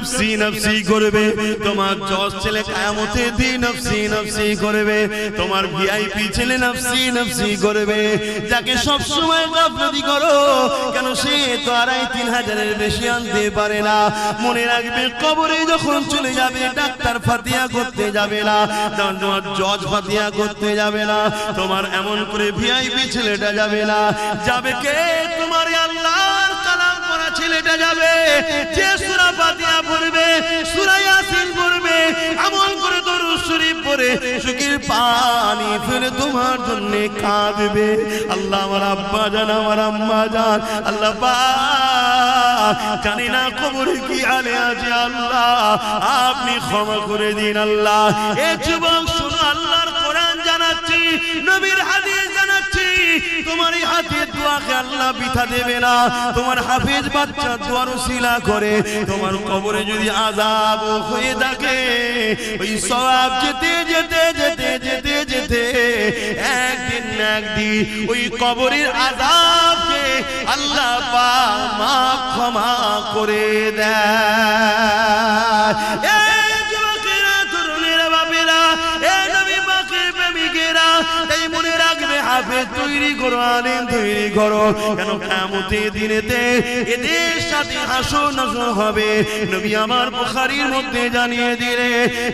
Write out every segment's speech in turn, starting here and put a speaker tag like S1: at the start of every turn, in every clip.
S1: নফসি নফসি করবে, তোমার জজ ছেলে কিয়ামতের দিন নফসি নফসি করবে, তোমার ভিআইপি ছেলে নফসি নফসি করবে। যাকে সব সময় গাফলতি করো কেন, সে তো 2500-3000 বেশি আনতে পারে না। মনে রাখবে কবরে যখন চলে যাবে ডাক্তার ফাতিহা করতে যাবে না, তোমার জজ ফাতিহা করতে যাবে না, তোমার এমন করে ভিআইপি ছেলেটা যাবে না। যাবে কে? তোমার আল্লাহর কালাম পড়া ছেলেটা যাবে, যে সূরা ফাতিহা পড়বে, সূরা ইয়াসিন পড়বে, এমন করে দরুদ শরীফ পড়ে চোখের পানি ফেলে তোমার জন্য কাঁদবে। আল্লাহ আমার আব্বা জান, আমার আম্মা জান, আল্লাহ পাক জানি না কবরে কি হালে আছে, আল্লাহ আপনি ক্ষমা করে দিন। আল্লাহ এ যুবক শুনো, আল্লাহর কোরআন জানাচ্ছি, নবীর হাদিস জানাচ্ছি, তোমার এই হাতের দোয়াকে আল্লাহ বৃথা দেবে না। তোমার হাফেজ বাচ্চা দোয়ার ওসিলা করে তোমার কবরে যদি আযাব হয়ে থাকে, ওই সওয়াব যেতে যেতে যেতে যেতে যেতে একদিন না একদিন ওই কবরের আযাবকে আল্লাহ পাক মাফ ক্ষমা করে দেয়। এই যুবকেরা, তরুণেরা, বাপেরা, এই নবী পাকের প্রেমিকেরা, তাই মনে রাখবে হাফেজ তৈরি করো, আলেম তৈরি করো, কেন কিয়ামতের দিনেতে এদের সাথে হাসর নাসর হবে। নবী আমার বুখারীর মধ্যে জানিয়ে দিলে,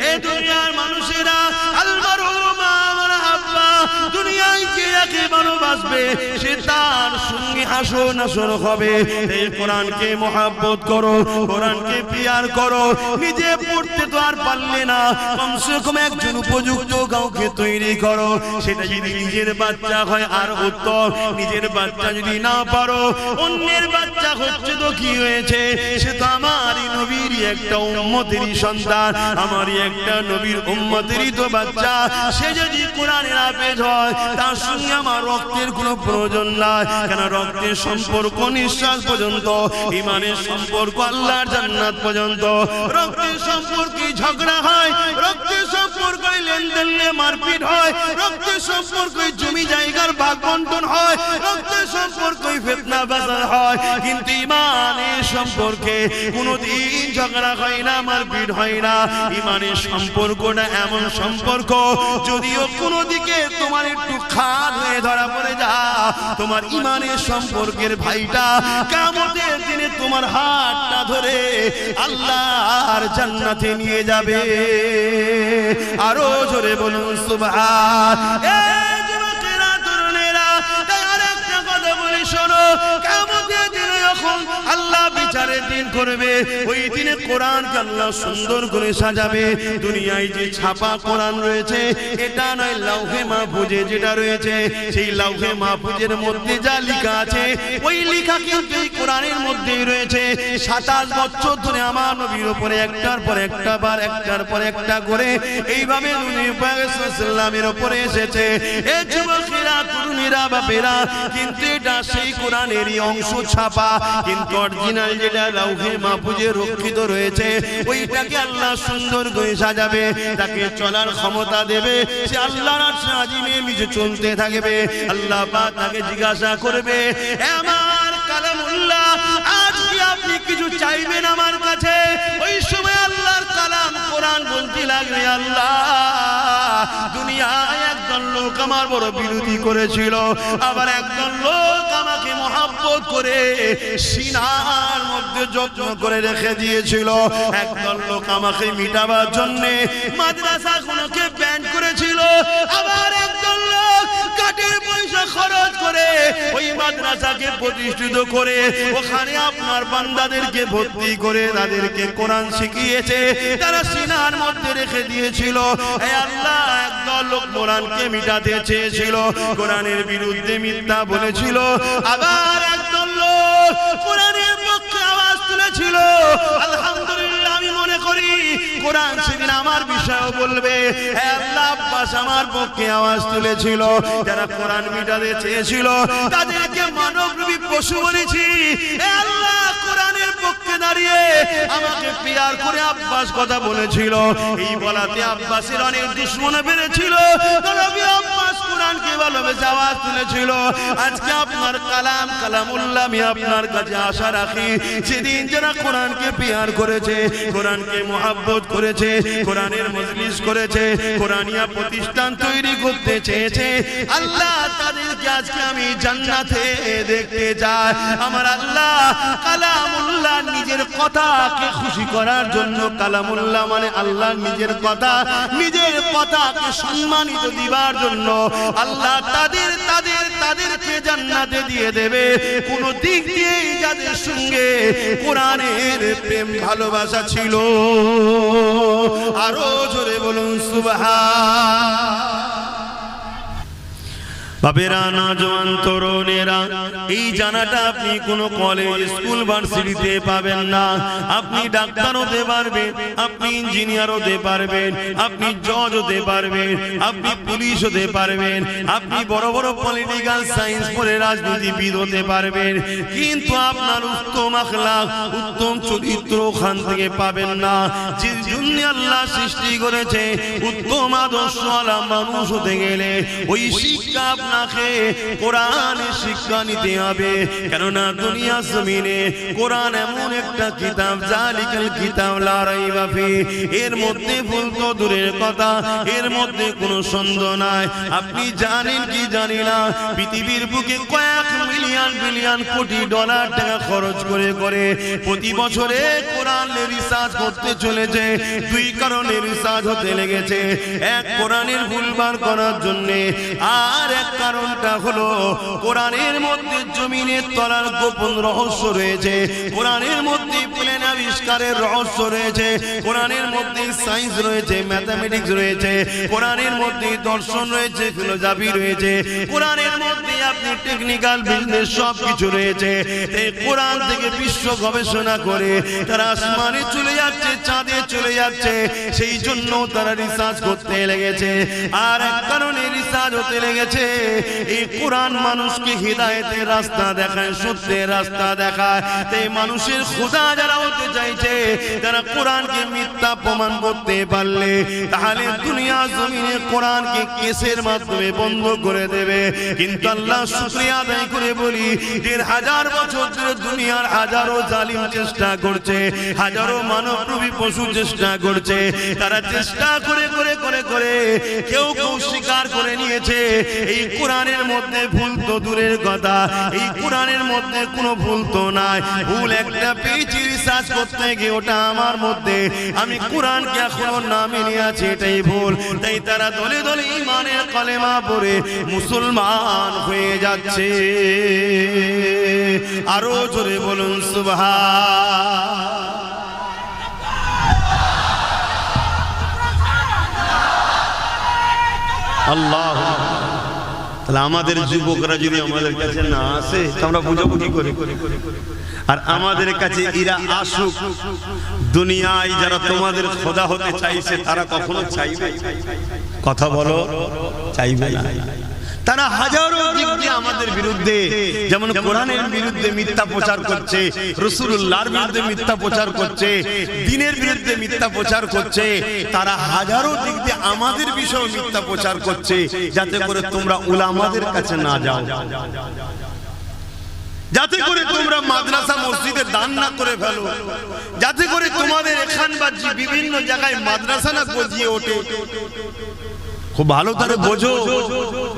S1: এই দুনিয়ার মানুষেরা আল-মারহুমা আমার আব্বা, দুনিয়ায় যে যাকে ভালোবাসবে সে তার সঙ্গে হাসর নাসর হবে। এই কোরআনকে মহব্বত করো, কোরআনকে প্যার করো। নিজে পড়তে তো আর পারলে না, কমসে কম একজন উপযুক্ত কাউকে তৈরি করো। সেটা যদি নিজের বাচ্চা হয় আর উত্তম, নিজের বাচ্চা যদি না পারো, অন্যের বাচ্চা হচ্ছে তো কি হয়েছে, সে তো আমারই নবীরই একটা উম্মতেরই সন্তান, আমারই একটা নবীর উম্মতেরই তো বাচ্চা। সে যদি কোরআনের হাফেজ হয়, তার সঙ্গে আমার রক্তের কোনো প্রয়োজন নাই, কেন রক্তের সম্পর্ক নিঃশ্বাস পর্যন্ত, ইমানের সম্পর্ক আল্লাহর জান্নাত পর্যন্ত। রক্তের সম্পর্কে ঝগড়া হয়, রক্তের সম্পর্কে লেনদেন নিয়ে মারপিট হয়, রক্তের সম্পর্কে জমি জায়গার ভাগ বন্টন হয়, রক্তের সম্পর্কে ফিতনা বাজার হয়, কিন্তু ইমানের সম্পর্কে কোনোদিন ঝগড়া হয় না, মারপিট হয় না। ইমানের সম্পর্কটা এমন সম্পর্ক, যদিও কোনো দিকে তোমার একটু খাদ হয়ে ধরা পড়ে যা, তোমার ইমানের সম্পর্কের ভাইটা কিয়ামতের দিনে তোমার হাতটা ধরে আল্লাহর জান্নাতে নিয়ে যাবে। আরো জোরে বলুন সুবহান। এই যুবকেরা, তরুণেরা, তাই আরেকটা কথা বলি শোনো, কিয়ামতের দিনে যখন আল্লাহ বিচারের দিন করবে, ওই দিনে কোরআনকে আল্লাহ সুন্দর করে সাজাবে। দুনিয়ায় যে ছাপা কোরআন রয়েছে, এটা নয়, লাউহে মাহফুজে যেটা রয়েছে, সেই লাউহে মাহফুজের মধ্যে যা লেখা আছে, ওই লেখা কিন্তু এই কোরআনের মধ্যেই রয়েছে। 27 বছর ধরে আমার নবীর উপরে একটার পর একটা বার, একটার পর একটা করে এইভাবে নবী পাক সাল্লাল্লাহু আলাইহি ওয়াসাল্লামের উপরে এসেছে। এই যুবকেরা, তরুণীরা, বাপেরা, কিন্তু এটা সেই কোরআনেরই অংশ ছাপা, কিন্তু অরিজিনাল যেটা লাউহে মাহফুজে রক্ষিত রয়েছে, ওইটাকে আল্লাহ সুন্দর করে সাজাবে, তাকে চলার ক্ষমতা দেবে, সে আল্লাহর আরশে আজিমে নিচে চলতে থাকবে। আল্লাহ পাক তাকে জিজ্ঞাসা করবে, আমার কালামুল্লাহ, আজ কি আপনি কিছু চাইবেন আমার কাছে? ওই সময় আল্লাহর কালাম কোরআন বলতে লাগবে, আল্লাহ দুনিয়ায় একজন লোক আমার বড় বিরোধী করেছিল, আবার একজন লোক আমাকে মহব্বত করে সিনার মধ্যে যত্ন করে রেখে দিয়েছিল, একজন লোক আমাকে মিটাবার জন্য মাদ্রাসাগুলোকে ব্যান করেছিল, আবার একজন লোক কাটের পয়সা খরচ করে ওই মাদ্রাসাকে প্রতিষ্ঠিত করে ওখানে আপনার বান্দাদেরকে ভর্তি করে তাদেরকে কোরআন শিখিয়েছে, তারা সিনার মধ্যে রেখে দিয়েছিল। হে আল্লাহ, একদল লোক কোরআনকে মিটাতে চেয়েছিল, কোরআনের বিরুদ্ধে মিথ্যা বলেছিল, আবার একদল লোক কোরআনের পক্ষে আওয়াজ তুলেছিল। আলহামদুলিল্লাহ, আমি মনে করি কোরআন সেদিন আমার বিষয়ও বলবে। হে আল্লাহ, আব্বাস আমার পক্ষে আওয়াজ তুলেছিল, যারা কোরআন মিটাতে চেয়েছিল তাদেরকে মানবরূপী পশু বলেছি। হে আল্লাহ, কোরআনের পক্ষে দাঁড়িয়ে আমাকে পিয়ার করে আব্বাস কথা বলেছিল, এই বলাতে আব্বাসের অনেক দুশমন বেড়েছিল। নবী আব্বাস কোরআনকে ভালোবেসে আওয়াজ তুলেছিল। আজকে আপনার কালাম কালামুল্লাহ আমি আপনার কাছে আশা রাখি, সেদিন যারা কোরআনকে প্যার করেছে, কোরআনকে মহব্বত করেছে, কোরআনের মজলিস করেছে, কোরআনিয়া প্রতিষ্ঠান তৈরি করতে চেয়েছে, আল্লাহ তাদেরকে আজকে আমি জান্নাতে দেখতে চাই। আমার আল্লাহ কালামুল্লাহ নিজের কথাকে খুশি করার জন্য, কালামুল্লাহ মানে আল্লাহ নিজের কথা, নিজের কথাকে সম্মানিত দিবার জন্য আল্লাহ তাদেরকে জান্নাতে দিয়ে দেবে। কোন দিক দিয়ে যাদের সঙ্গে কোরআনের প্রেম ভালোবাসা ছিল, আরো জোরে বলুন সুবহান। বাবেরা, নওজোয়ান তরুণেরা, এই জানাটা আপনি কোন কলেজ স্কুল ভার্সিটিতে পাবেন না। আপনি ডাক্তার হতে পারবেন, আপনি ইঞ্জিনিয়ার হতে পারবেন, আপনি জজ হতে পারবেন, আপনি পুলিশ হতে পারবেন, আপনি বড় বড় পলিটিক্যাল সায়েন্স পড়ে রাজনীতিবিদ হতে পারবেন, কিন্তু আপনার উত্তম আখলাক, উত্তম চরিত্র ওখান থেকে পাবেন না। যে জন্য আল্লাহ সৃষ্টি করেছে, উত্তম আদর্শওয়ালা মানুষ হতে গেলে ওই শিক্ষা আপনাকে কোরআনের শিক্ষা নিতে হবে। কেননা দুনিয়া জমিনে কোরআন এমন একটা কিতাব, জালিকাল কিতাব লা রাইবা ফি, এর মধ্যে ভুল তো দূরের কথা, এর মধ্যে কোনো সন্দেহ নাই। আপনি জানেন কি জানি না, পৃথিবীর বুকে কয়েক মিলিয়ন বিলিয়ন কোটি ডলার টাকা খরচ করে প্রতি বছরে কোরআনের রিসার্চ করতে চলেছে। দুই কারণে রিসার্চ হতে লেগেছে, এক কোরআনের ভুলবার করার জন্য, আর এক কারণটা হলো কোরআনের মধ্যে জমিনের তলার গোপন রহস্য রয়েছে, কোরআনের মধ্যে প্লেন আবিষ্কারের রহস্য রয়েছে, কোরআনের মধ্যে সায়েন্স রয়েছে, ম্যাথমেটিক্স রয়েছে, কোরআনের মধ্যে দর্শন রয়েছে, ফিলোসফি রয়েছে, কোরআনের মধ্যে আপনি টেকনিক্যাল বিজনেস সব কিছু রয়েছে। এই কোরআন থেকে বিশ্ব গবেষণা করে তারা আসমানে চলে যাচ্ছে, চাঁদে চলে যাচ্ছে, সেই জন্য তারা রিসার্চ করতে লেগেছে। আর এক কারণে রিসার্চ হতে লেগেছে, এই কোরআন মানুষকে হিদায়াতের রাস্তা দেখায়, সত্যের রাস্তা দেখায়। তাই মানুষের খোদা যারা হতে চাইছে, তারা কোরআনকে মিথ্যা প্রমাণ করতে পারলে তাহলে দুনিয়া জমিনে কোরআনকে কেসের মাধ্যমে বন্ধ করে দেবে। কিন্তু আল্লাহ শুকরিয়া আদায় করে বলি, ১,৫০০ বছর ধরে দুনিয়ার হাজারো জালিম চেষ্টা করছে, হাজারো মানবরূপী পশু চেষ্টা করছে, তারা চেষ্টা করে করে করে করে কেউ কেউ স্বীকার করে নিয়েছে এই কোরআনের মধ্যে ভুল তো দূরের কথা, এই কোরআনের মধ্যে কোনো ভুল তো নাই। ভুল একটা পেয়েছি রিসার্চ করতে গিয়ে, ওটা আমার মধ্যে, আমি কোরআনকে এখনো না মেনে আছি, এটাই ভুল। তাই তারা দলে দলে ঈমানের কলেমা পড়ে মুসলমান হয়ে যাচ্ছে। আরো জোরে বলুন সুবহান। আল্লাহ, তাহলে আমাদের যুবকরা যদি আমাদের কাছে না আসে, আমরা বুঝাবো কি করে? আর আমাদের কাছে এরা আসুক। দুনিয়ায় যারা তোমাদের খোদা হতে চাইছে, তারা কখনো চাইবে? কথা বলো, চাইবে না। তারা হাজারো দিক দিয়ে আমাদের বিরুদ্ধে, যেমন কোরআনের বিরুদ্ধে মিথ্যা প্রচার করছে, রাসূলুল্লাহর বিরুদ্ধে মিথ্যা প্রচার করছে, দ্বীনের বিরুদ্ধে মিথ্যা প্রচার করছে, তারা হাজারো দিক দিয়ে আমাদের বিষয়ে মিথ্যা প্রচার করছে, যাতে করে তোমরা উলামাদের কাছে না যাও, যাতে করে তোমরা মাদ্রাসা মসজিদে দান না করে ফেলো, যাতে করে তোমাদের এখান বাজি বিভিন্ন জায়গায় মাদ্রাসা না গজিয়ে ওঠে। খুব ভালো করে বোঝো,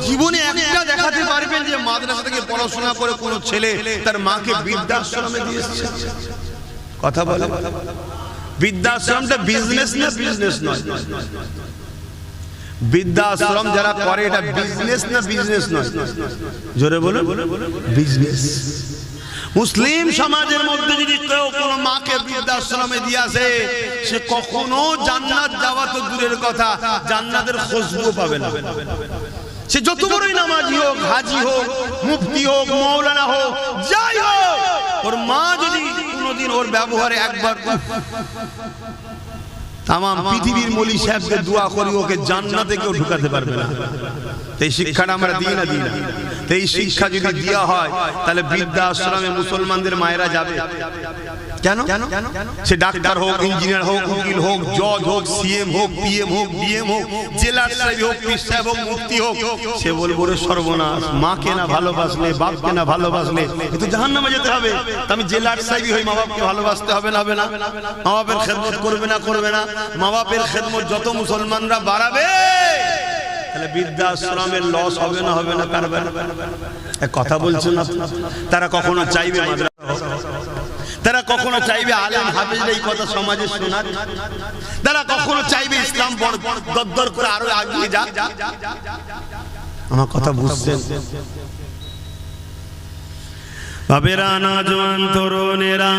S1: জীবনে একটা দেখাতে পারবেন যে মাদ্রাসা থেকে পড়াশোনা করে কোন ছেলে তার মাকে বৃদ্ধাশ্রমে দিয়েছে? কথা বলে, বৃদ্ধাশ্রমটা বিজনেস না বিজনেস নয়? বৃদ্ধাশ্রম যারা করে এটা বিজনেস না বিজনেস নয়? জোরে বলো, বিজনেস। মুসলিম সমাজের মধ্যে যদি কেউ কোন মাকে বৃদ্ধাশ্রমে দিয়ে আসে, সে কখনো জান্নাত যাওয়া তো দূরের কথা, জান্নাতের খুশবু পাবে না। সে যত বড়ই নামাজি হোক, হাজি হোক, মুফতি হোক, মাওলানা হোক, যাই হোক, ওর মা যদি কোনোদিন ওর ব্যবহারে একবার তাম পৃথিবীর মলি সাহেবকে দোয়া করি, ওকে জান্নাতে কেউ ঢুকাতে পারবে না। এই শিক্ষাটা আমরা দিই না, দিই না। এই শিক্ষা যদি দেওয়া হয়, তাহলে বৃদ্ধাশ্রমে মুসলমানদের মায়েরা যাবে?
S2: কেন? সে ডাক্তার হোক, ইঞ্জিনিয়ার হোক, উকিল হোক, জজ হোক, সিএম হোক, পিএম হোক, ডিএম হোক, জেলার সাহেব হোক, পীর সাহেব হোক, মুফতি হোক, সে বলবো রে সর্বনাশ, মাকে না ভালোবাসলে, বাপকে না ভালোবাসলে এ তো জাহান্নামে যেতে হবে। আমি জেলার সাহেব হই, মা বাপকে ভালোবাসতে হবে না? হবে না? মা বাপের খেদমত করবে না? করবে না? মা বাপের খেদমত যত মুসলমানরা বাড়াবে তাহলে বৃদ্ধাশ্রমের লস হবে না? হবে না? কারবার কথা বলছেন না। তারা কখনো চাইবে মাদ্রাসা, তারা কখনো চাইবে আলেম হাফেজরা এই কথা সমাজে শোনার, তারা কখনো চাইবে ইসলাম বড় দরদর করে আরো এগিয়ে যাক? আমার কথা বুঝছেন?
S1: বাবেরা, নওজোয়ান তরুণেরা,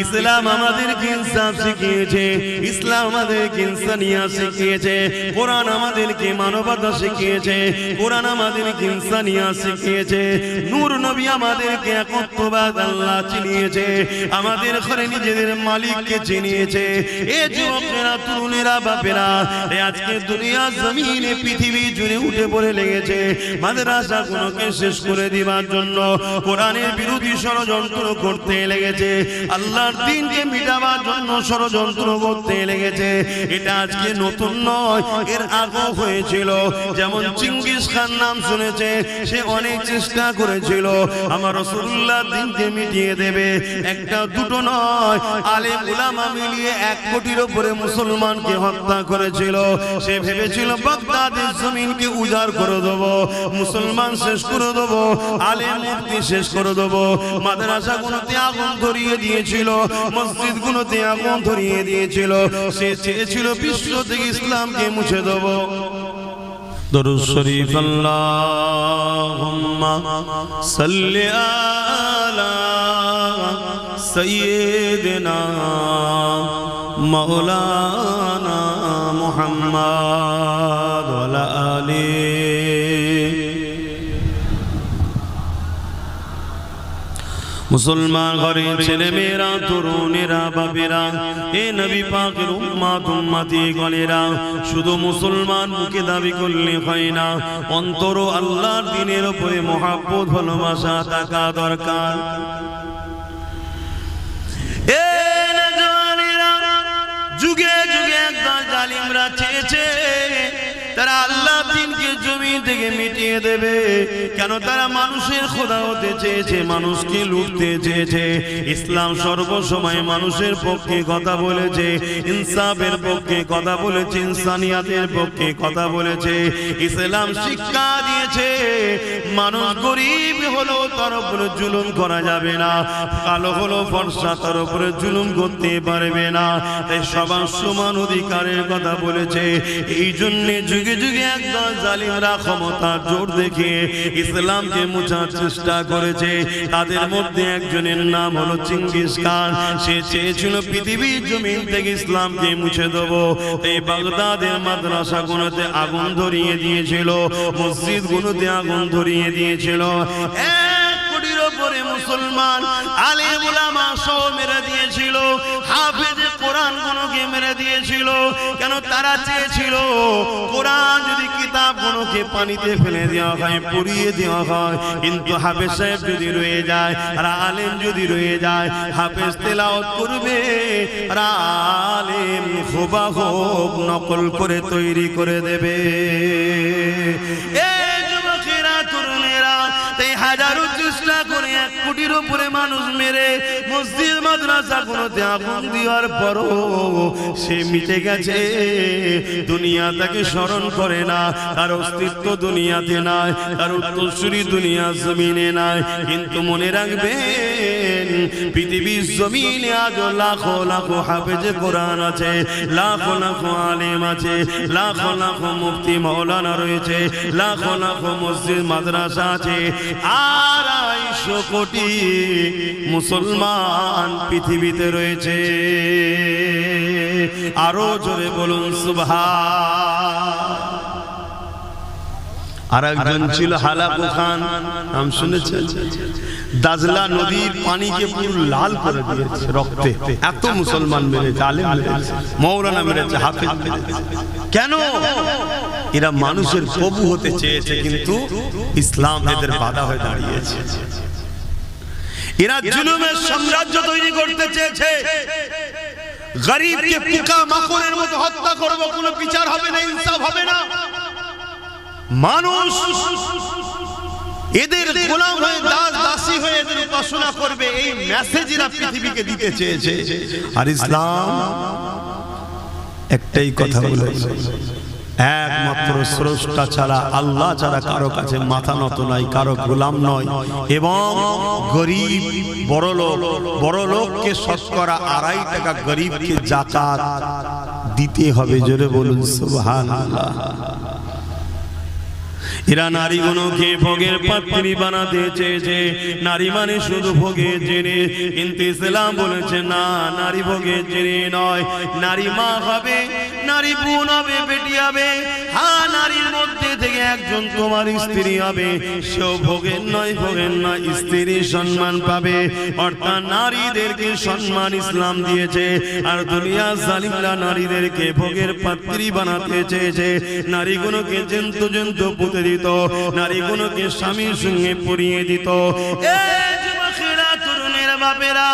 S1: ইসলাম আমাদেরকে ইনসাফ শিখিয়েছে, ইসলাম আমাদেরকে ইনসানিয়াত শিখিয়েছে, কোরআন আমাদেরকে মানবতা শিখিয়েছে, কোরআন আমাদেরকে ইনসানিয়াত শিখিয়েছে, নূর নবী আমাদেরকে একত্ববাদ আল্লাহ চিনিয়েছে, আমাদের ঘরে নিজেদের মালিককে চিনিয়েছে। এ যুবকেরা, তরুণেরা, বাপেরা, আজকে দুনিয়া জমিনে পৃথিবী জুড়ে উঠে পড়ে লেগেছে মাদ্রাসাগুলোকে শেষ করে দিবার জন্য, কোরআনের বিরুদ্ধে ষড়যন্ত্র করতে লেগেছে, আল্লাহর দ্বীনকে মিটাবার জন্য ষড়যন্ত্র করতে লেগেছে। এটা আজকে নতুন নয়, এর আগেও হয়েছিল। যেমন চিঙ্গিস খান নাম শুনেছে, সে অনেক চেষ্টা করেছিল আমার রাসূলুল্লাহ দ্বীনকে মিটিয়ে দেবে। একটা দুটো নয়, আলেম উলামা মিলিয়ে 1 কোটির উপরে মুসলমানকে হত্যা করেছিল। সে ভেবেছিল বাগদাদের জমিনকে উজাড় করে দেবো, মুসলমান শেষ করে দেবো, আলেম মুফতি শেষ করে দেবো। মাদ্রাসাগুলোতে আগুন ধরিয়ে দিয়েছিল, মসজিদগুলোতে আগুন ধরিয়ে দিয়েছিল। সে চেয়েছিল বিশ্ব থেকে ইসলামকে মুছে দেব। দরুদ শরীফ আল্লাহুম্মা সাল্লি আলা সাইয়্যিদিনা মাওলানা মুহাম্মদ ওয়া আলা আলিহি। মুসলমান ঘরের ছেলে মেয়েরা, তরুণেরা, বাপেরা, এ নবী পাকের উম্মত উম্মতি গণেরা, শুধু মুসলমান মুখে দাবি করলে হয় না, অন্তর আল্লাহর দ্বীনের উপরে মহব্বত ভালোবাসা থাকা দরকার। এ নওজোয়ানেরা, যুগে যুগে একদল জালিমরা চেয়েছে তারা আল্লাহ দ্বীনকে জমিন থেকে মিটিয়ে দেবে। কেন? তারা মানুষের খোদা হতে চেয়েছে, মানুষকে লুটতে চেয়েছে। ইসলাম সর্বসময় মানুষের পক্ষে কথা বলেছে, ইনসাফের পক্ষে কথা বলেছে, ইনসানিয়াতের পক্ষে কথা বলেছে। ইসলাম শিক্ষা দিয়েছে মানুষ গরিব হলো তার উপরে জুলুম করা যাবে না, কালো হলো ফর্সা তার উপরে জুলুম করতে পারবে না। তাই সবার সমান অধিকারের কথা বলেছে। এই জন্য যুগে যুগে একদল জালিমরা ক্ষমতার জোর দেখিয়ে ইসলামকে মুছার চেষ্টা করেছে। তাদের মধ্যে একজনের নাম হলো চিঙ্গিস খান। সে চেয়েছিল পৃথিবীর জমিন থেকে ইসলামকে মুছে দেব। এই বাগদাদের মাদ্রাসাগুলোতে আগুন ধরিয়ে দিয়েছিল, মসজিদগুলোতে আগুন ধরিয়ে দিয়েছিল। 1 কোটির উপরে মুসলমান আলেম উলামা সহ মেরে দিয়েছিল, হাফেজে কোরআন গুলোকে মেরে দিয়েছিল। কেন? তারা চেয়েছিল কোরআন যদি কিতাব গুলোকে পানিতে ফেলে দেওয়া হয়, পুড়িয়ে দেওয়া হয়, কিন্তু হাফেজ সাহেব যদি রয়ে যায় আর আলেম যদি রয়ে যায়, হাফেজ তেলাওয়াত করবে আর আলেম হুবহু নকল করে তৈরি করে দেবে। এই যুবকেরা, তরুণেরা, তাই হাজারো চেষ্টা করে 1 কোটির উপরে মানুষ মেরে মসজিদ মাদ্রাসা গুলোতে আগুন দেওয়ার পরও সে মিটে গেছে। দুনিয়া তাকে স্মরণ করে না, তার অস্তিত্ব দুনিয়াতে নাই, তার উত্তরসূরি দুনিয়া জমিনে নাই। কিন্তু মনে রাখবেন, পৃথিবীর জমিনে আজ লাখো লাখো হাফেজে কোরআন আছে, লাখো লাখো আলেম আছে, লাখো লাখো মুফতি মাওলানা রয়েছে, লাখো লাখো মসজিদ মাদ্রাসা আছে। 250 কোটি মুসলমান পৃথিবীতে রয়েছে। আরো জোরে বলুন সুবহান। আর একজন ছিল হালাকু খান, নাম শুনেছেন? দাজলা নদীর পানিকে পুরো লাল করে দিয়েছে রক্তে। এত মুসলমান মেরেছে, আলেম মেরেছে, মাওলানা মেরেছে, হাফেজ মেরেছে। কেন? এরা মানুষের প্রভু হতে চেয়েছে, কিন্তু ইসলাম এদের বাধা হয়ে দাঁড়িয়েছে।
S2: এরা জুলুমের সাম্রাজ্য তৈরি করতে চেয়েছে। গরিবকে পোকা মাকড়ের মতো হত্যা করব, কোনো বিচার হবে না, ইনসাফ হবে না। মানুষ এদের গোলাম হয়ে দাস দাসী হয়ে এদের উপাসনা করবে, এই মেসেজ এরা পৃথিবীকে দিতে চেয়েছে। আর ইসলাম একটাই কথা বলেছে, একমাত্র স্রষ্টা ছাড়া, আল্লাহ ছাড়া কারো কাছে মাথা নত নাই, কারো গোলাম নয়। এবং গরিব বড় লোককে শতকরা 2.5 টাকা গরিবকে যাকাত দিতে হবে। জোরে বলুন সুবহানাল্লাহ। এরা নারীগুলোকে ভোগের পাত্রী বানাতে চেয়েছে। নারী মানে শুধু ভোগের জিনিস, কিন্তু ইসলাম বলেছে না, নারী ভোগের জিনিস নয়। নারী মা হবে, নারী বোন হবে, বেটি হবে। হ্যাঁ, নারীর মধ্যে থেকে একজন তোমার স্ত্রী হবে, সেও ভোগের নয়, স্ত্রীর সম্মান পাবে। অর্থাৎ নারীদেরকে সম্মান ইসলাম দিয়েছে। আর দুনিয়া জালিমরা নারীদেরকে ভোগের পাত্রী বানাতে চেয়েছে। নারীগুলোকে জন্তু পুঁতে দিত, নারীগুলোকে স্বামীর সঙ্গে পরিয়ে দিত। যুবকেরা, তরুণের বাপেরা,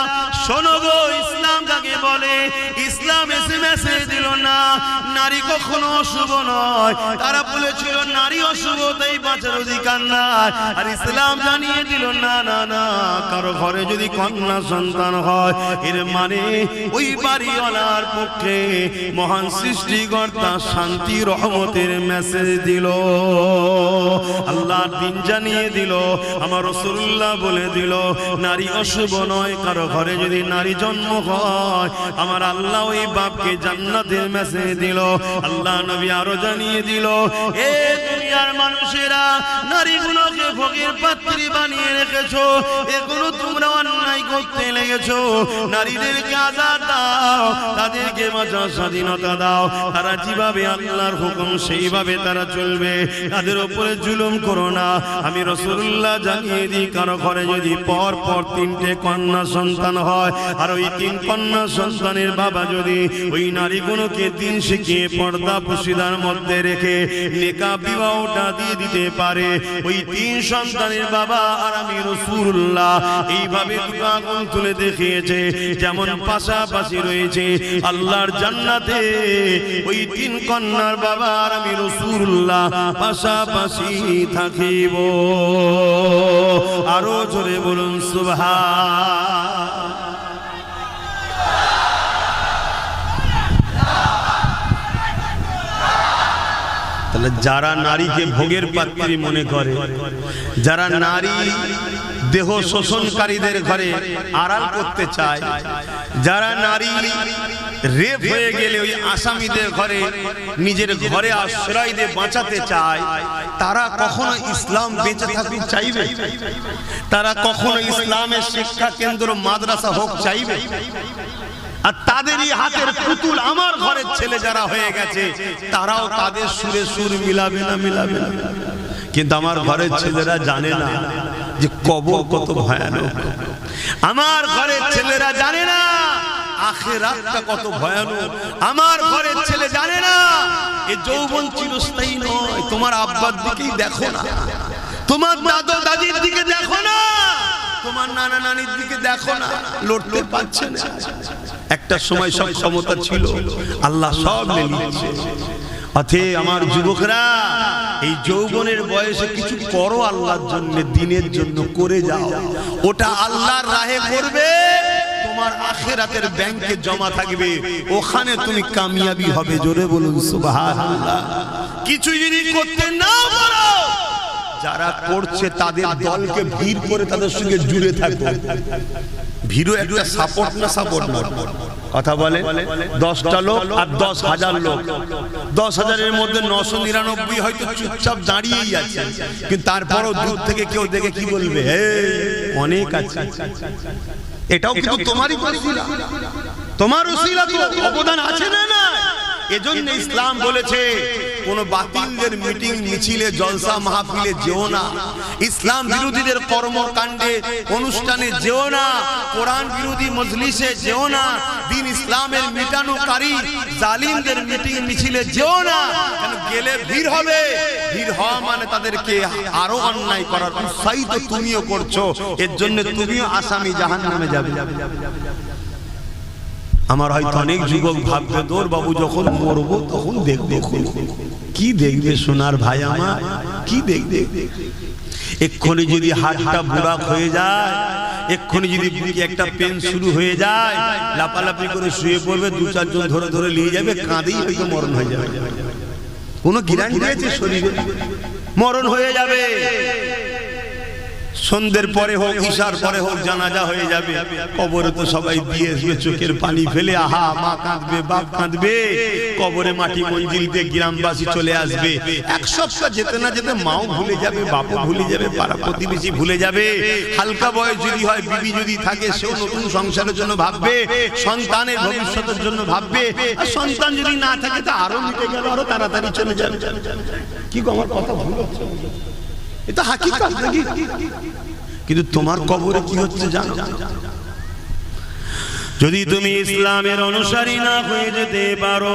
S2: শোনো গো, ইসলাম কাকে বলে? ইসলাম এসে মেসেজ দিল না নারী কখনো অশুভ নয়। তারা বলেছিল নারী অশুভ, তাই বাঁচার অধিকার নাই। আর ইসলাম জানিয়ে দিল না না না, কারো ঘরে যদি কন্যা সন্তান হয়, এর মানে ওই বাড়িওয়ালার পক্ষে মহান সৃষ্টিকর্তা শান্তি রহমতের মেসেজ দিল। আল্লাহর দিন জানিয়ে দিল, আমার রাসূলুল্লাহ বলে দিল নারী অশুভ নয়। কারো ঘরে যদি নারী জন্ম হয়, আমার আল্লাহ ওই বাপকে জান্নাতের মেসেজ দিল। আল্লাহ নবী আরো জানিয়ে দিল, এ দুনিয়ার মানুষেরা, নারীগুলোকে ভোগের পাত্রী বানিয়ে রেখেছো, এগুলো তোমরা অন্যায় করতে লেগেছো। নারীদেরকে আজাদ দাও, তাদেরকে বাঁচার স্বাধীনতা দাও। তারা যেভাবে আল্লাহর হুকুম সেইভাবে তারা চলবে, তাদের উপরে জুলুম করো না। আমি রাসূলুল্লাহ জানিয়ে দিই, কারো ঘরে যদি পর 3টে কন্যা সন্তান হয়, আর ওই 3 কন্যা সন্তানের বাবা যদি ওই নারীগুলোকে দিন শিখিয়ে পর্দা পুশিদার মধ্যে রেখে নেকাব বিবাহটা দিয়ে দিতে পারে, ওই 3 সন্তানের বাবা আর আমি রাসূলুল্লাহ এইভাবে দুটো আগুন তুলে দেখিয়েছে। যেমন পাশাপাশি রয়েছে আল্লাহর জান্নাতে ওই 3 কন্যার বাবা আর আমি রাসূলুল্লাহ পাশাপাশি থাকিব। আরো জোরে বলুন সুবহান। তাহলে যারা নারীকে ভোগের পাত্রী মনে করে, যারা নারী দেহ শোষণকারীদের ঘরে আড়াল করতে চায়, যারা নারী রেপ হয়ে গেলে ওই আসামিদের ঘরে নিজের ঘরে আশ্রয় দিয়ে বাঁচাতে চায়, তারা কখনো ইসলাম বেঁচে থাকতে চাইবে? তারা কখনো ইসলামের শিক্ষা কেন্দ্র মাদ্রাসা হোক চাইবে? আর তাদেরই হাতের পুতুল আমার ঘরের ছেলে যারা হয়ে গেছে, তারাও তাদের সুরে সুর মিলাবে না? কিন্তু আমার ঘরের ছেলেরা জানে না যে কবর কত ভয়ানক। আমার ঘরের ছেলেরা জানে না আখিরাতটা কত ভয়ানক। আমার ঘরের ছেলে জানে না এই যৌবন চিরস্থায়ী নয়। তোমার আব্বার দিকেই দেখো না, তোমার দাদা দাদির দিকে দেখো না, তোমার নানা নানির দিকে দেখো না, লড়তে পারছে না। একটা সময় সব ক্ষমতা ছিল, আল্লাহ সব নিয়ে নিচ্ছে। অতএব আমার যুবকরা, এই যৌবনের বয়সে কিছু করো আল্লাহর জন্য, দিনের জন্য করে যাও। ওটা আল্লাহর রাহে করবে, তোমার আখিরাতের ব্যাংকে জমা থাকবে, ওখানে তুমি কামিয়াবি হবে। জোরে বলুন সুবহানাল্লাহ। কিছু যদি করতে না পারো, যারা করছে তাদের দলকে ভিড় করে তাদের সঙ্গে জুড়ে থাকো। ভিড়ও একটা সাপোর্ট না, সাপোর্ট না কথা বলে। 10টা লোক আর 10,000 লোক, 10,000-এর মধ্যে 999 হয়তো চুপচাপ দাঁড়িয়েই আছে, কিন্তু তারপরও দূর থেকে কেউ দেখে কি বলবে, অনেক আছে। এটাও কিন্তু তোমারই ওসিলা, তোমার ওসিলা তো অবদান আছে না? না, এজন্য ইসলাম বলেছে কোন বাতিলদের মিটিং মিছিলে জলসা মাহফিলে যেও না, ইসলাম বিরোধীদের কর্মকাণ্ডে অনুষ্ঠানে যেও না, কোরআন বিরোধী মজলিসে যেও না, দিন ইসলামের মিটানোকারী জালিমদের মিটিং মিছিলে যেও না। কেন গেলে ভিড় হবে, ভিড় হওয়া মানে তাদেরকে আরো অন্যায় করার উৎসাহিত তুমিও করছো, এর জন্য তুমিও আসামি, জাহান্নামে যাবে। আমার হয়তো অনেক যুবক ভাববে তোর বাবু যখন মরবো তখন দেখবে, কি দেখবে সোনার ভাই আমার, কি দেখবে? এক্ষুনি যদি হাতটা বুড়া হয়ে যায়, এক্ষুনি যদি একটা পেন শুরু হয়ে যায়, লাপালাপি করে শুয়ে পড়বে, দু চারজন ধরে ধরে নিয়ে যাবে, কাঁদেই হয়তো মরণ হয়ে যাবে। কোনো গ্যারান্টি আছে শরীরে? মরণ হয়ে যাবে। সন্ধ্যের পরে হোক, ঈশার পরে হোক, জানাজা হয়ে যাবে। কবরে তো সবাই দিয়ে আসবে চোখের পানি ফেলে, আহা মা কাঁদবে, বাপ কাঁদবে, কবরে মাটি মঞ্জিল দিয়ে গ্রামবাসী চলে আসবে। এক সপ্তাহ যেতে না যেতে মাও ভুলে যাবে, বাপও ভুলে যাবে, পাড়া প্রতিবেশী ভুলে যাবে। হালকা বয়স যদি হয়, বিবি যদি থাকে, সেও নতুন সংসারের জন্য ভাববে, সন্তানের ভবিষ্যতের জন্য ভাববে। আর সন্তান যদি না থাকে তা আরো মিটে গেল, আরো তাড়াতাড়ি চলে যাবে। কি গো, আমার কথা ভুল হচ্ছে? এটা হাকিকত নাকি? কিন্তু তোমার কবরে কি হচ্ছে জানো? যদি তুমি ইসলামের অনুসারী না হয়ে যেতে পারো,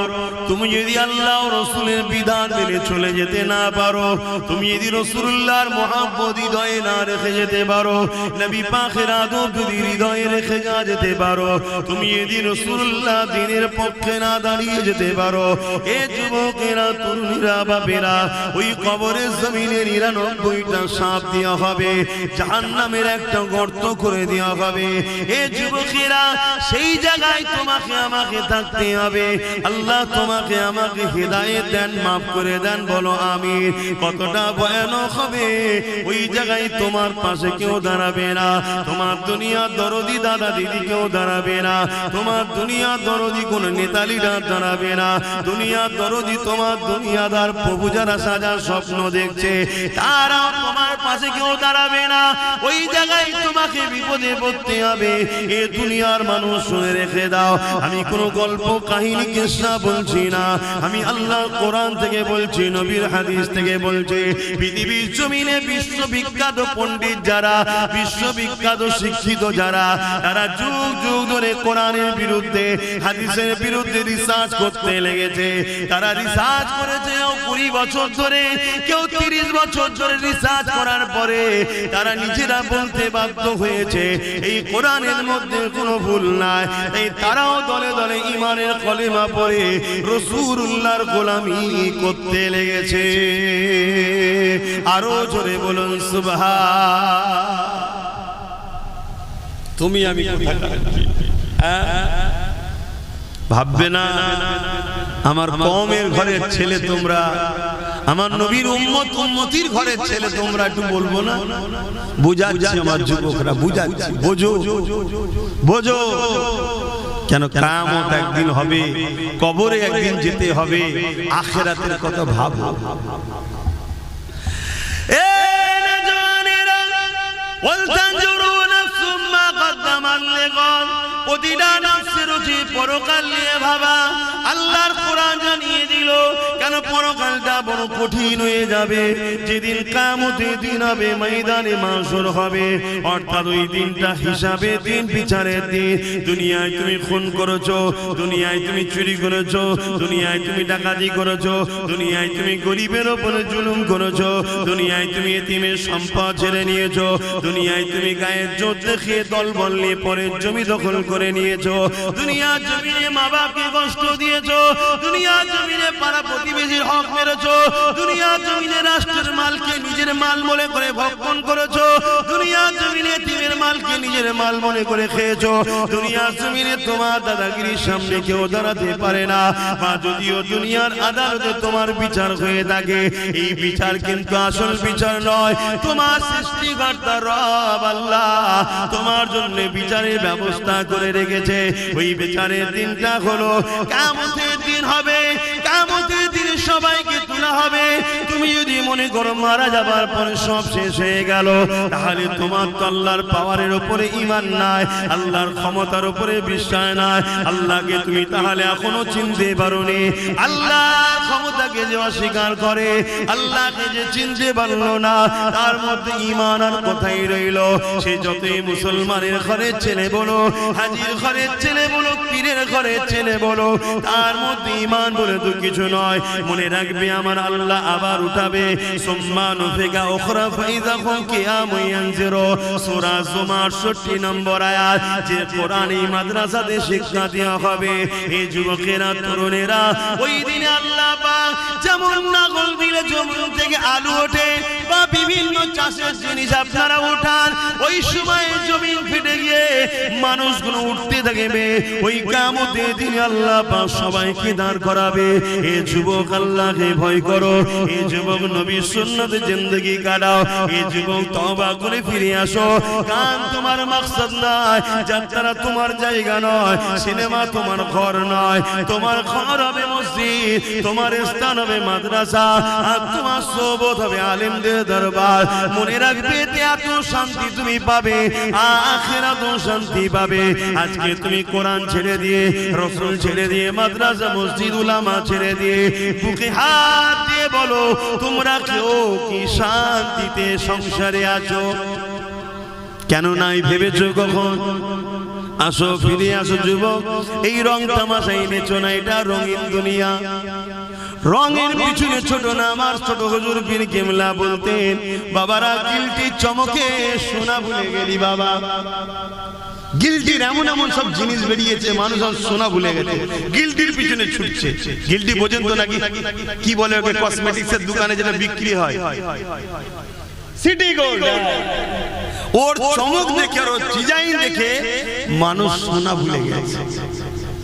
S2: তুমি যদি আল্লাহ রাসূলের বিধান মেনে চলে যেতে না পারো, তুমি যদি রাসূলুল্লাহর মহব্বত হৃদয়ে না রেখে যেতে পারো, নবী পাকের আদব যদি হৃদয়ে রেখে না যেতে পারো, তুমি যদি রাসূলুল্লাহ দ্বীনের পক্ষে না দাঁড়িয়ে যেতে পারো, এ যুবকেরা, তরুণীরা, বাপেরা, ওই কবরের জমিনে 99টা সাপ দেওয়া হবে, জাহান্নামের একটা গর্ত করে দেওয়া হবে। এ যুবকেরা, সেই জায়গায় তোমাকে আমাকে থাকতে হবে। আল্লাহ তোমাকে আমাকে হেদায়েত দেন, মাফ করে দেন, বলো আমিন। কতটা ভয়ানক হবে! ওই জায়গায় তোমার পাশে কেউ দাঁড়াবে না, তোমার দুনিয়ার দরদি দাদা দিদি কেউ দাঁড়াবে না, তোমার দুনিয়ার দরদি কোন নেতা লিডার দাঁড়াবে না, দুনিয়ার দরদি তোমার দুনিয়াদার প্রভু যারা সাজার স্বপ্ন দেখছে তারা তোমার পাশে কেউ দাঁড়াবে না। ওই জায়গায় তোমাকে বিপদে পড়তে হবে। এ দুনিয়ার মানুষ শুনে রেখে দাও, আমি কোন গল্প কাহিনী কিসসা বলছি না, আমি আল্লাহর কোরআন থেকে বলছি, নবীর হাদিস থেকে বলছি। পৃথিবীর জমিনে বিশ্ববিখ্যাত পণ্ডিত যারা, বিশ্ববিখ্যাত শিক্ষিত যারা, তারা যুগ যুগ ধরে কোরআনের বিরুদ্ধে, হাদিসের বিরুদ্ধে রিসার্চ করতে লেগেছে। তারা রিসার্চ করেছে 20 বছর ধরে, কেউ 30 বছর ধরে রিসার্চ করার পরে তারা নিজেরা বলতে বাধ্য হয়েছে এই কোরআনের মধ্যে কোনো ভুল নাই। এই তারাও দলে দলে ঈমানের কলেমা পড়ে রাসূলুল্লাহর গোলামি করতে লেগেছে। আরো জোরে বলুন সুবহান। তুমি আমি ভাববে না আমার কওমের ঘরের ছেলে তোমরা, আমার নবীর উম্মত উম্মতির ঘরের ছেলে তোমরা, একটু বলবো না? বুঝাচ্ছি আমার যুবকরা, বুঝাচ্ছি, বোঝো বোঝো। কেন কিয়ামত একদিন হবে, কবরে একদিন যেতে হবে, আখিরাতের কথা ভাবো। এ নওজওয়ানেরা, ওয়াল তানজুরু নাফসুম মা কদ্দামাত লিগাদ, প্রতিটা নফসের উচিত পরকাল নিয়ে ভাবা। আল্লাহর কোরআন জানিয়ে দিল কেন পরকালটা বড় কঠিন হয়ে যাবে। যেদিন কিয়ামতের দিন হবে, ময়দানে মাশর হবে, অর্থাৎ ওই দিনটা হিসাবে দিন, বিচারের দিন। দুনিয়ায় তুমি খুন করেছো, দুনিয়ায় তুমি চুরি করেছো, দুনিয়ায় তুমি ডাকাতি করেছো, দুনিয়ায় তুমি গরিবের উপরে জুলুম করেছো, দুনিয়ায় তুমি এতিমের সম্পদ ছেড়ে নিয়েছো, দুনিয়ায় তুমি গায়ের জোর দেখিয়ে দলবল নিয়ে পরের জমি দখল করে নিয়েছো, দুনিয়ার জমিনে মা বাপকে কষ্ট দিয়েছো, দুনিয়ার জমিনে পাড়া প্রতিবেশীর হক মেরেছো, দুনিয়ার জমিনে রাষ্ট্রের মালকে নিজের মাল মনে করে ভক্ষণ করেছো, দুনিয়ার জমিনে এতিমের মালকে নিজের মাল মনে করে খেয়েছো, দুনিয়ার জমিনে তোমার দাদাগিরির সামনে কেউ দাঁড়াতে পারে না। বা যদিও দুনিয়ার আদালতে তোমার বিচার হয়ে থাকে, এই বিচার কিন্তু আসল বিচার নয়। তোমার সৃষ্টিকর্তা রব আল্লাহ তোমার জন্য বিচারের ব্যবস্থা করে রেখেছে। ওই বিচারের দিনটা হলো কিয়ামতের দিন হবে। কিয়ামতের দিন সবাইকে তোলা হবে। তুমি যদি মনে
S1: মনে করো মারা যাবার পরে সব শেষ হয়ে গেল, তাহলে তোমার তো আল্লাহর পাওয়ারের উপরে ঈমান নাই, আল্লাহর ক্ষমতার উপরে বিশ্বাস নাই। আল্লাহকে তুমি তাহলে এখনো চিনতে পারোনি। আল্লাহর ক্ষমতাকে যে অস্বীকার করে, আল্লাহকে যে চিনতে পারলো না, তার মধ্যে ঈমান আর কোথায় রইল? সে যতই মুসলমানের ঘরের ছেলে বলো, হাজির ঘরের ছেলে বলো, পীরের ঘরের ছেলে বলো, তার মধ্যে ঈমান বলে তো কিছু নয়। মনে রাখবে আমার আল্লাহ আবার উঠাবে। সুম্মা নুফিকা উখরা ফাইযা হুম কিয়ামুন ইয়ানজিরু, সূরা জুমার 68 নম্বর আয়াত। যে কোরআন এই মাদ্রাসাতে শিক্ষা দেওয়া হবে, এই যুবকেরা তরুণেরা, ওই দিনে আল্লাহ পাক যেমন নাগল দিলে জমিন থেকে আলু ওঠে বা বিভিন্ন চাষের জিনিস আপনারা উঠান, ওই সময় জমিন ফেটে গিয়ে মানুষগুলো উঠতে থাকবে। ওই কিয়ামতের দিনে আল্লাহ পাক সবাইকে দাঁড় করাবে। এ যুবক আল্লাহকে ভয় করো, এ যুবক নবীর সুন্নতে জিন্দেগি কাটাও, এ যুবক তওবা করে ফিরে আসো। গান তোমার মাকসাদ নয়, যাত্রা তোমার জায়গা নয়, সিনেমা তোমার ঘর নয়। তোমার ঘর হবে মসজিদ, তোমার স্থান হবে মাদ্রাসা, আর তোমার সোবত হবে আলেমদের দরবার। মনে রাখবে এত শান্তি তুমি পাবে, আখিরাতেও শান্তি পাবে। আজকে তুমি কোরআন ছেড়ে দিয়ে, রাসূল ছেড়ে দিয়ে, মাদ্রাসা মসজিদ উলামা ছেড়ে দিয়ে বুকে হাত দিয়ে বলো, তোমরা কেউ কি শান্তিতে সংসারে আছো? কেন নাই ভেবেছো কখন? আসো, ফিরে আসো যুবক। এই রং তামাশাই নেছো না, এটা রঙিন দুনিয়া। রঙের পিছনে ছোট না, আমার ছোট হুজুর পীর কিবলা বলতেন, বাবারা গিলটির চমকে সোনা ভুলে গেলি বাবা। গিলটির এমন এমন সব জিনিস বেরিয়েছে, মানুষ আর সোনা ভুলে গেছে, গিলটির পিছনে ছুটছে। গিলটি বোঝেন তো নাকি? কি বলে ওকে? কসমেটিক্সের দোকানে যেটা বিক্রি হয়, সিটি গোল্ড। ওর চমক দেখে আর ওর ডিজাইন দেখে মানুষ সোনা ভুলে গেছে।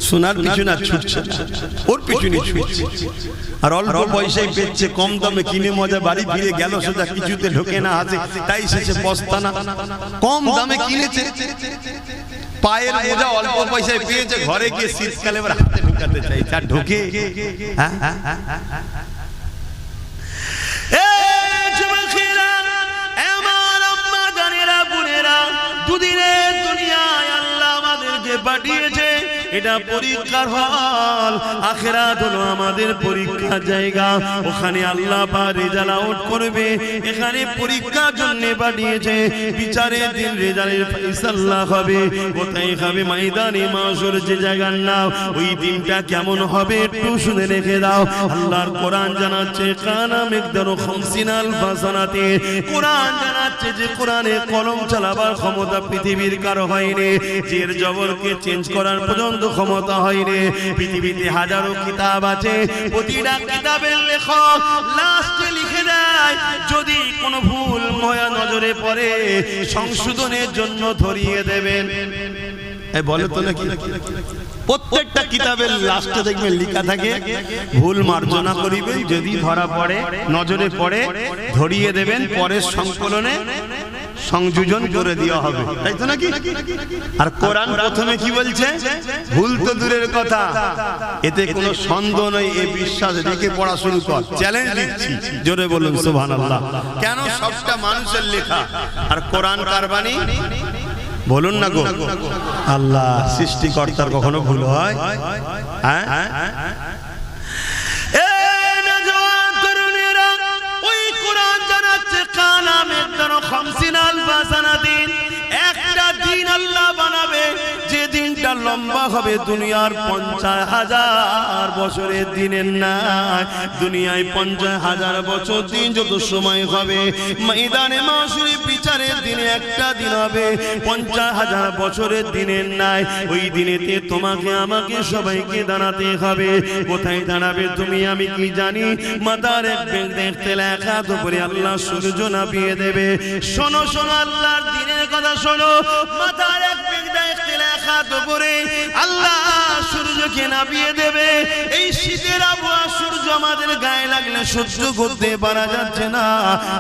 S1: সোনার পিছনে ছুটছে, ওর পিছনে ছুটছে। আর অল্প পয়সায় পেচ্ছে, কম দামে কিনে মজা বাড়ি ফিরে গেল সোজা, কিছুতে ঢোকে না হাতে, তাই শেষে পস্তানা। কম দামে কিনেছে, পায়ের মোজা অল্প পয়সায় পেয়েছে, ঘরে গিয়ে শীতকালে এবার হাতে ঢুকাতে চাইছে, আর ঢোকে। দুদিনের দুনিয়ায় আল্লাহ আমাদেরকে পাঠিয়েছে, এটা পরীক্ষার হল। আখিরাত হলো আমাদের পরীক্ষার জায়গা। ওখানে আল্লাহ পাক রেজাল্ট আউট করবে। এখানে পরীক্ষার জন্য পাঠিয়েছে, বিচারের দিন রেজাল্টের ফয়সালা হবে। কোথায় হবে? ময়দানে মাশর, যে জায়গার নাম। ওই দিনটা কেমন হবে একটু শুনে রেখে দাও। আল্লাহর কোরআন জানাচ্ছে, কানা মিকদারু 50 আলফা সানাতে। কোরআন জানাচ্ছে যে কোরআনে কলম চালাবার ক্ষমতা পৃথিবীর কারো হয়নি, জের জবরকে চেঞ্জ করার পর্যন্ত ক্ষমতা হয়নি। পৃথিবীতে হাজারো কিতাব আছে, প্রতিটা কিতাবের লেখক লাস্টে লিখে দেয়, যদি কোনো ভুল ময়া নজরে পড়ে সংশোধনের জন্য ধরিয়ে দেবেন। বলে তো নাকি? প্রত্যেকটা কিতাবের লাস্টে দেখবেন লেখা থাকে, ভুল মার্জনা করিবেন, যদি ধরা পড়ে, নজরে পড়ে, ধরিয়ে দেবেন, পরের সংকলনে সংযোজন করে দেওয়া হবে, তাই তো নাকি? আর কোরআন প্রথমে কি বলছে? ভুল তো দূরের কথা, এতে কোনো সন্দেহ নেই, এই বিশ্বাস রেখে পড়া শুরু কর। চ্যালেঞ্জ দিচ্ছি, জোরে বলুন সুবহানাল্লাহ। কেন? সবটা মানুষের লেখা, আর কোরআন কার বাণী? বলুন না গো। আল্লাহ সৃষ্টিকর্তার কখনো ভুল হয়? হ্যাঁ, একটা দিন আল্লাহ বানাবে, যে দিনটা লম্বা হবে দুনিয়ার 50,000 বছরের দিনের নাই। দুনিয়ায় 50,000 বছর দিন যত সময় হবে, ময়দানে মাশরে বিচারের দিনে একটা দিন হবে 50,000 বছরের দিনের নাই। ওই দিনেতে তোমাকে আমাকে সবাইকে দাঁড়াতে হবে। কোথায় দাঁড়াবে তুমি আমি কি জানি? মাথার এক বেগ দেখতে লেখা তো করে আল্লাহ সূর্য নামিয়ে দেবে। শোনো শোনো, আল্লাহর দিনের কথা শোনো। মাথার এক বেগ দেখতে লেখা তো করে আল্লাহ সূর্যকে নামিয়ে দেবে। এই শীতের আবহাওয়া সূর্য আমাদের গায়ে লাগলে সহ্য করতে পারা যাচ্ছে না।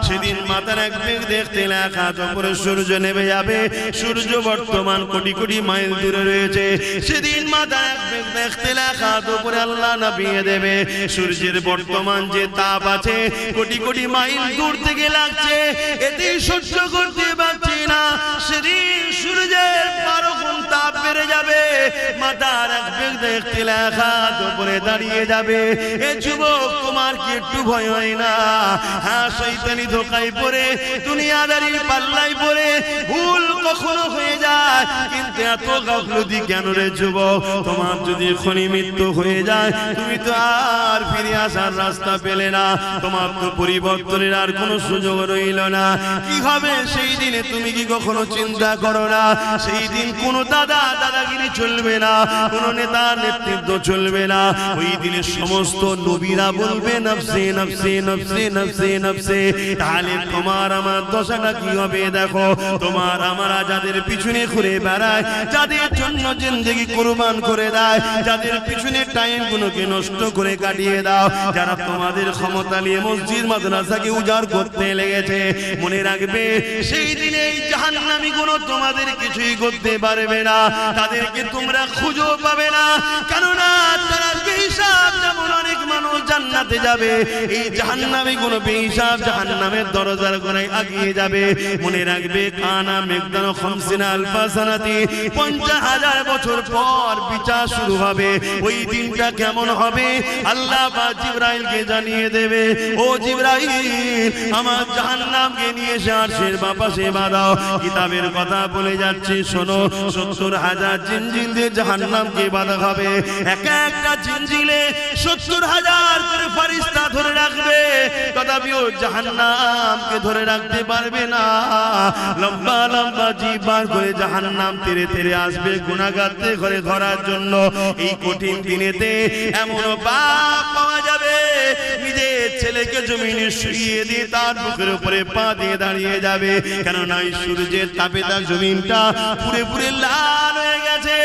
S1: সেদিন মাথার এক বেগ দেখতে লেখা উপরে সূর্য নেমে যাবে। সূর্য বর্তমান কোটি কোটি মাইল দূরে রয়েছে। সেদিন মাথার এক বেগ দেখতে লেখা উপরে আল্লাহ নামিয়ে দেবে। সূর্যের বর্তমান যে তাপ আছে কোটি কোটি মাইল দূর থেকে লাগছে, এতেই সহ্য করতে পারছি না। সেদিন সূর্যের 12 গুণ তাপ বেড়ে যাবে। মাথার এক বেগ দেখতে লেখা উপরে দাঁড়িয়ে যাবে। এ যুবক, তোমার কি একটু ভয় হয় না? হ্যাঁ, শয়তানি ধোকায় পড়ে, দুনিয়াদারির পাল্লায় পড়ে ভুল কখনো হয়ে যায়, কিন্তু এত গাফলতি কেন রে যুবক? তোমার যদি এখনই মৃত্যু হয়ে যায়, তুমি তো আর ফিরে আসার রাস্তা পেলে না। তোমার তো পরিবর্তনের আর কোনো সুযোগ রইল না। কি হবে সেই দিনে তুমি কি কখনো চিন্তা করো না? সেই দিন কোনো দাদাগিরি চলবে না, কোনো নেতার নেতৃত্ব চলবে না। ওই দিনে সমস্ত নবীরা বলবে নফসে নফসে নফসে নফসে নফসে। তাহলে তোমার আমার দশাটা কি হবে দেখো। তোমার আমরা যাদের পিছনে ঘুরে বেড়ায়, যাদের জন্য জিন্দেগি কুরবান করে দেয়, যাদের পিছনে টাইম গুলোকে নষ্ট করে কাটিয়ে দাও, যারা তোমাদের ক্ষমতা নিয়ে মসজিদ মাদ্রাসাকে উজাড় করতে লেগেছে, মনে রাখবে সেই দিনে এই জাহান্নামী গুলো তোমাদের কিছুই করতে পারবে না। তাদেরকে তোমরা খুঁজেও পাবে না, কেননা তারা বেহিসাব। যেমন অনেক মানুষ জান্নাতে যাবে, এই জাহান্নামী গুলো বেহিসাব জাহান্নামের দরজার গোড়ায় আগিয়ে যাবে। মনে রাখবে কানা মেঘদান খামসিনা আলফা সানাতি, 50,000 বছর পর বিচার শুরু হবে। ওই দিনটা কেমন হবে আল্লাহ পাক জিবরাইলকে জানিয়ে দেবে, ও জিবরাইল, আমার জাহান্নামকে নিয়ে এসে আরশের পাশে বাঁধাও। কিতাবের কথা বলে যাচ্ছে, শোনো, 70,000 জিনজিল দিয়ে জাহান্নামকে বাঁধা হবে। একটা জিনজিলে 70,000 করে ফেরেশতা ধরে রাখবে, তথাপিও জাহান্নামকে ধরে রাখতে পারবে না। লম্বা লম্বা জিভ বার করে জাহান্নাম তেরে তেরে আসবে গুনাহগারকে ঘরে ধরার জন্য। এই কঠিন দিনেতে এমন পাপ পাওয়া যাবে, নিজের ছেলেকে জমিনে শুইয়ে দিয়ে তার বুকের উপরে পা দিয়ে দাঁড়িয়ে যাবে। কেননা এই সূর্যের তাপে তার জমিনটা পুরে পুরে লাল হয়ে গেছে।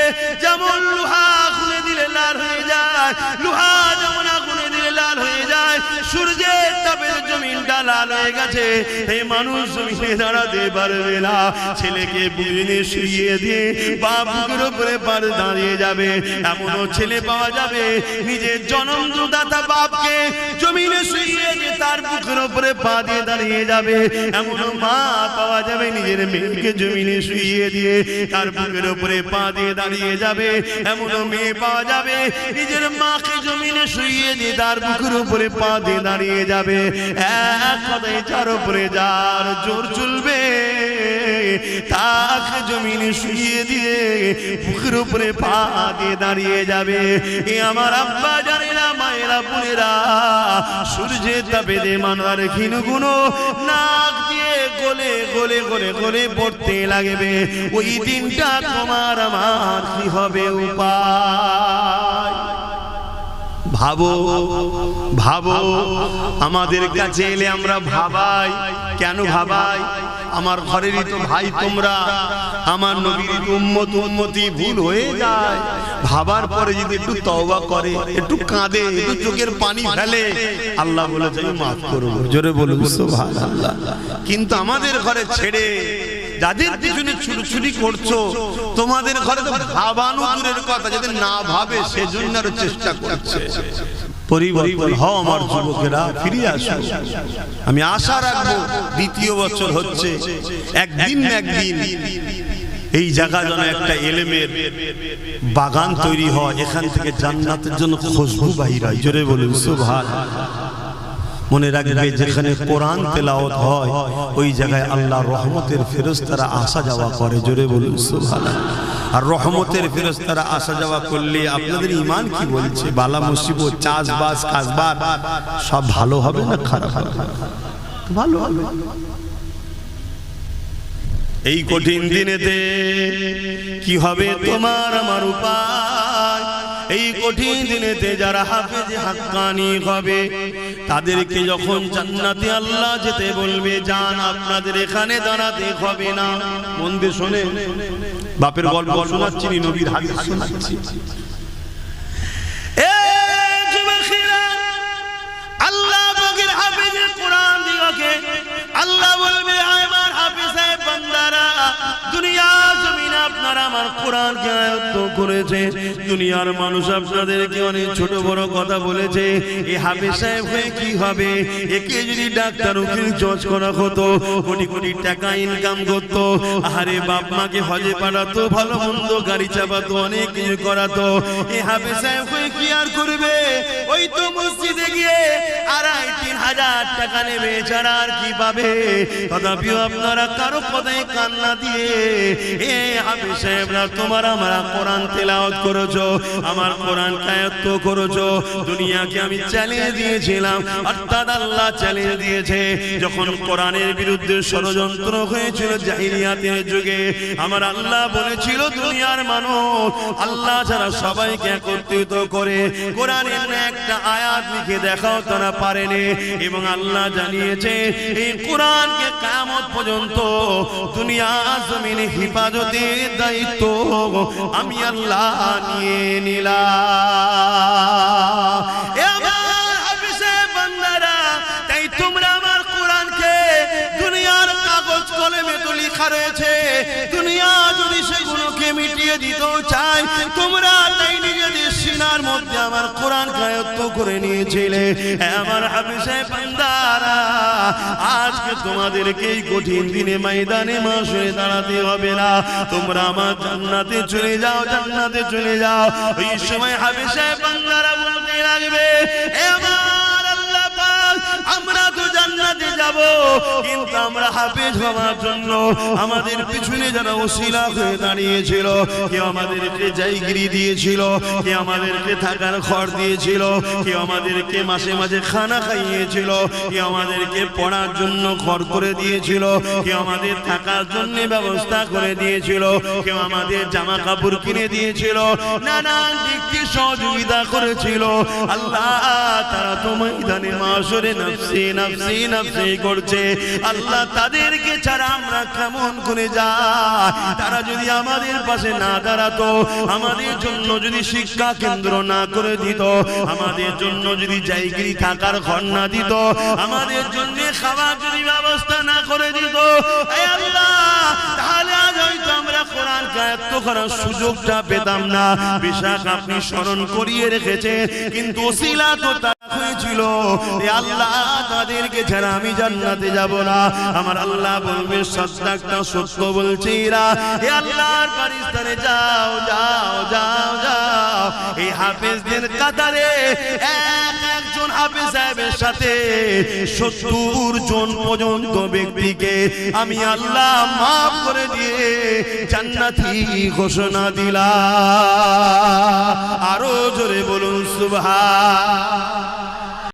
S1: যেমন লোহা খুলে দিলে লাল হয়ে যায়, লোহা যেমন আগুনে দিলে লাল হয়ে যায়, সূর্যের তাপে জমিনটা লাল হয়ে গেছে। এই মানুষ জমিনে দাঁড়াতে পারবে না। ছেলেকে বুকে শুইয়ে দিয়ে বুকের উপরে পার দাঁড়িয়ে যাবে। এমনও ছেলে পাওয়া যাবে নিজের জন্মদাতা বাপকে জমিনে শুইয়ে দিয়ে তার বুকের উপরে পা দিয়ে দাঁড়িয়ে যাবে। এমনও মা পাওয়া যাবে নিজের মেয়েকে জমিনে শুইয়ে দিয়ে তার বুকের উপরে পা দিয়ে দাঁড়িয়ে যাবে। এমনও মেয়ে পাওয়া যাবে নিজের মাকে জমিনে শুইয়ে দিয়ে তার বুকের উপরে পা দিয়ে দাঁড়িয়ে যাবে। এক কথায় যার উপরে যার জোর চলবে, তাকে জমিনে শুইয়ে দিয়ে বুকের উপরে পা দিয়ে দাঁড়িয়ে যাবে। এ আমার আব্বা জানেরা, মায়েরা, বোনেরা, সূর্যের তাপে দে মানার ক্ষীণগুলো নাক দিয়ে গলে গলে গলে গলে পড়তে লাগবে। ওই দিনটা তোমার আমার কি হবে উপায়? ভাবো ভাবো, আমাদের কাছে এলে আমরা ভাবাই। কেন ভাবাই? আমার ঘরেরই তো ভাই তোমরা, আমার নবীর উম্মত উম্মতি ভুল হয়ে যায়। ভাবার পরে যদি একটু তওবা করে, একটু কাঁদে, একটু চোখের পানি ফেলে, আল্লাহ বলে যাই মাফ করব। জোরে বলুন সুবহানাল্লাহ। কিন্তু আমাদের ঘরে ছেড়ে যাদের পিছনে ছুটোছুটি করছো, তোমাদের ঘরে তো ভাবানো দূরের কথা, যাদের না ভাবে সেজন্য আরো চেষ্টা করছে। পরিবর্তন হও আমার যুবকেরা, ফিরে আসো। আমি আশা রাখবো 2য় বছর হচ্ছে, একদিন না একদিন এই জায়গা যেন একটা ইলমের বাগান তৈরি হয়, এখান থেকে জান্নাতের জন্য খুশবু বাহির হয়। জোরে বলুন সুবহানাল্লাহ। মনে রাখবে যেখানে কোরআন তেলাওয়াত হয় ওই জায়গায় আল্লাহ রহমতের ফেরেশতারা আসা যাওয়া করে। জোরে বলুন সুবহানাল্লাহ। আর রহমতের ফেরেশতারা আসা যাওয়া করলে আপনাদের ঈমান কি বলছে? বালা মুসিবত, চাষবাস, কাজবাজ সব ভালো হবে না খারাপ হবে? ভালো হবে। এই কঠিন দিনেতে কি হবে তোমার আমার উপায়? এই কঠিন দিনেতে যারা হাফেজে হাক্কানি হবে তাদেরকে যখন জান্নাতে আল্লাহ যেতে বলবে, যান, আপনাদের এখানে দাঁড়াতে হবে না। মন দিয়ে শোনে, বাপের গল্প শোনাচ্ছি, নবীর হাদিস শোনাচ্ছি। আল্লাহ পাকের হাফেজের কোরআন দিগকে আল্লাহ বলবে, আমার হাফেজ সাহেব বান্দারা, দুনিয়া জমিন আপনারা আমার কোরআনকে আয়ত্ত করেছে, দুনিয়ার মানুষ আপনাদেরকে অনেক ছোট বড় কথা বলেছে, এই হাফেজ সাহেব হয়ে কি হবে? একে যদি ডাক্তার উকিল জজ করা হতো, কোটি কোটি টাকা ইনকাম করতো, আরে বাপ মাকে হজে পাঠাতো, ভালো মন্দ গাড়ি চাপাতো, অনেক কিছু করাতো, এই হাফেজ সাহেব হয়ে কি আর করবে? ওই তো মসজিদে গিয়ে 2,500-3,000 টাকা নেবে, ছাড়া আর কি পাবে? তথাপিও আপনারা কারো কথায় কান্না দিয়ে এ হাফেজ সাহেবরা তোমার আমরা কোরআন তেলাওয়াত করেছো, আমার কোরআন আয়াত্ত করেছো, দুনিয়াকে আমি চ্যালেঞ্জ দিয়েছিলাম, অর্থাৎ আল্লাহ চ্যালেঞ্জ দিয়েছে। যখন কোরআনের বিরুদ্ধে ষড়যন্ত্র হয়েছিল জাহিলিয়াতের যুগে, আমার আল্লাহ বলেছিল, দুনিয়ার মানুষ আল্লাহ ছাড়া সবাইকে একত্রিত করে কোরআনের একটা আয়াত লিখে দেখাও, তারা পারেনি। এবং আল্লাহ জানিয়েছে, এই কোরআনকে কিয়ামত পর্যন্ত দুনিয়া জমিনে হিফাজতের দায়িত্ব আমি আল্লাহ নিয়ে নিলাম। এ আমার হাফেজে বান্দারা, তাই তোমরা আমার কোরআনকে, দুনিয়ার কাগজ কলমে তো লেখা রয়েছে, দুনিয়া যদি সেগুলোকে মিটিয়ে দিতেও চায়, তোমরা তাই নিজেদের সিনার মধ্যে আমার কোরআন আয়ত্ত করে নিয়েছিলে। আমার হাফেজে বান্দারা, আজকে তোমাদেরকে এই কঠিন দিনে ময়দানে মাশরে দাঁড়াতে হবে না, তোমরা আমার জান্নাতে চলে যাও, জান্নাতে চলে যাও। ওই সময় হাফেজে বান্দারা বলতে লাগবে, এ আমার আল্লাহ পাক, আমরা তো জান্নাতে যাব, কিন্তু আমরা হাফেজ হওয়ার জন্য আমাদের পিছনে যারা ওসিলা হয়ে দাঁড়িয়েছিল, কেউ আমাদেরকে জায়গিরি দিয়েছিল, কেউ আমাদেরকে থাকার ঘর দিয়েছিল, কেউ আমাদেরকে মাসে মাঝে খানা খাইয়েছিল, কেউ আমাদেরকে পড়ার জন্য ঘর করে দিয়েছিল, কেউ আমাদের থাকার জন্য ব্যবস্থা করে দিয়েছিল, কেউ আমাদের জামা কাপড় কিনে দিয়েছিল, নানান দিক থেকে সহযোগিতা করেছিল। আল্লাহ তারা তো ময়দানে মাশরে নফসি নফসি নফসি করছে। আল্লাহ তাদেরকে ছাড়া আমরা কেমন করে যাই? তারা যদি আমাদের পাশে না দাঁড়াতো, আমাদের জন্য যদি শিক্ষা কেন্দ্র না করে দিত, আমাদের জন্য যদি জায়গিরি থাকার ঘর না দিত, আমাদের জন্য খাওয়ার যদি ব্যবস্থা না করে দিত, হে আল্লাহ, তাহলে আজ হয়তো আমরা কোরআন আয়াত্ত করার সুযোগটা পেতাম না। বিশাখ আপনি স্মরণ করিয়ে রেখেছে, কিন্তু ওসিলা তো তারা হয়েছিল, এ আল্লাহ তাদেরকে ছাড়া আমি জান্নাতে যাব না। আমার আল্লাহ বলবে, সত্যাটা সত্য বলছি না, এ আল্লাহর পারিস্তানে যাও যাও যাও যাও। এই হাফেজদের কাতারে একজন হাফেজ সাহেবের সাথে 70 জন পর্যন্ত ব্যক্তিকে আমি আল্লাহ মাফ করে দিয়ে জান্নাতি ঘোষণা দিলাম। আরো জোরে বলুন সুবহান।